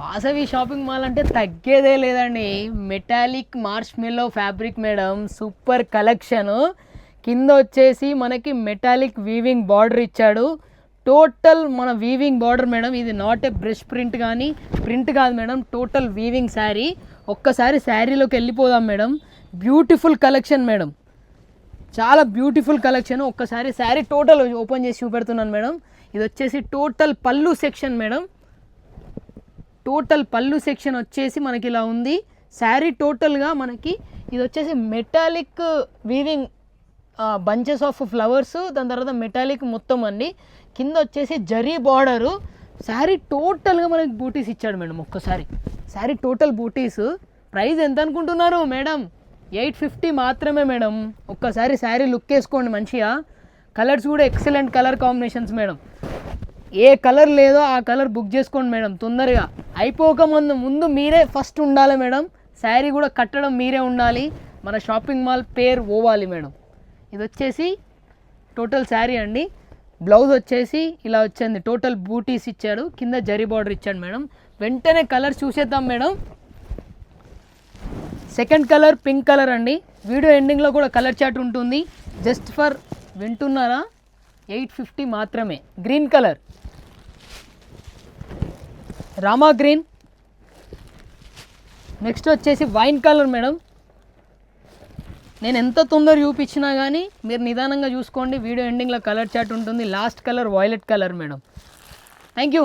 Vasavi shopping mall అంటే తగ్గేదే లేదండి. Metallic మార్ష్మెల్లో fabric madam, super collection. కింద వచ్చేసి మనకి మెటాలిక్ వీవింగ్ బార్డర్ ఇచ్చాడు. టోటల్ మన వీవింగ్ బార్డర్ మేడం. ఇది నాట్ ఏ బ్రష్ ప్రింట్ కానీ ప్రింట్ కాదు మేడం, టోటల్ వీవింగ్ శారీ. ఒక్కసారి శారీలోకి వెళ్ళిపోదాం మేడం. బ్యూటిఫుల్ కలెక్షన్ మేడం, చాలా బ్యూటిఫుల్ కలెక్షన్. ఒక్కసారి శారీ టోటల్ ఓపెన్ చేసి చూపెడుతున్నాను మేడం. ఇది వచ్చేసి టోటల్ పళ్ళు సెక్షన్ మేడం. టోటల్ పళ్ళు సెక్షన్ వచ్చేసి మనకి ఇలా ఉంది. శారీ టోటల్గా మనకి ఇది వచ్చేసి metallic weaving bunches of flowers, దాని తర్వాత మెటాలిక్ మొత్తం అండి. కింద వచ్చేసి జరీ బార్డరు. శారీ టోటల్గా మనకి బూటీస్ ఇచ్చాడు మేడం. ఒక్కసారి శారీ టోటల్ బూటీస్. ప్రైస్ ఎంత అనుకుంటున్నారు మేడం? 850 మాత్రమే మేడం. ఒక్కసారి శారీ లుక్ వేసుకోండి మంచిగా. కలర్స్ కూడా ఎక్సలెంట్ కలర్ కాంబినేషన్స్ మేడం. ఏ కలర్ లేదో ఆ కలర్ బుక్ చేసుకోండి మేడం తొందరగా. అయిపోక ముందు మీరే ఫస్ట్ ఉండాలి మేడం. శారీ కూడా కట్టడం మీరే ఉండాలి. మన షాపింగ్ మాల్ పేరు పోవాలి మేడం. ఇది వచ్చేసి టోటల్ శారీ అండి. బ్లౌజ్ వచ్చేసి ఇలా వచ్చింది. టోటల్ బూటీస్ ఇచ్చాడు, కింద జరీ బార్డర్ ఇచ్చాడు మేడం. వెంటనే కలర్ చూసేద్దాం madam. Second colour pink colour అండి. వీడియో ఎండింగ్లో కూడా కలర్ చార్ట్ ఉంటుంది. జస్ట్ ఫర్ వింటున్నారా, 850 మాత్రమే. Green colour, Rama green. Next వచ్చేసి వైన్ కలర్ మేడం. నేను ఎంత తొందర చూపించినా కానీ మీరు నిదానంగా చూసుకోండి. వీడియో ఎండింగ్లో కలర్ చార్ట్ ఉంటుంది. Last colour violet colour madam. Thank you.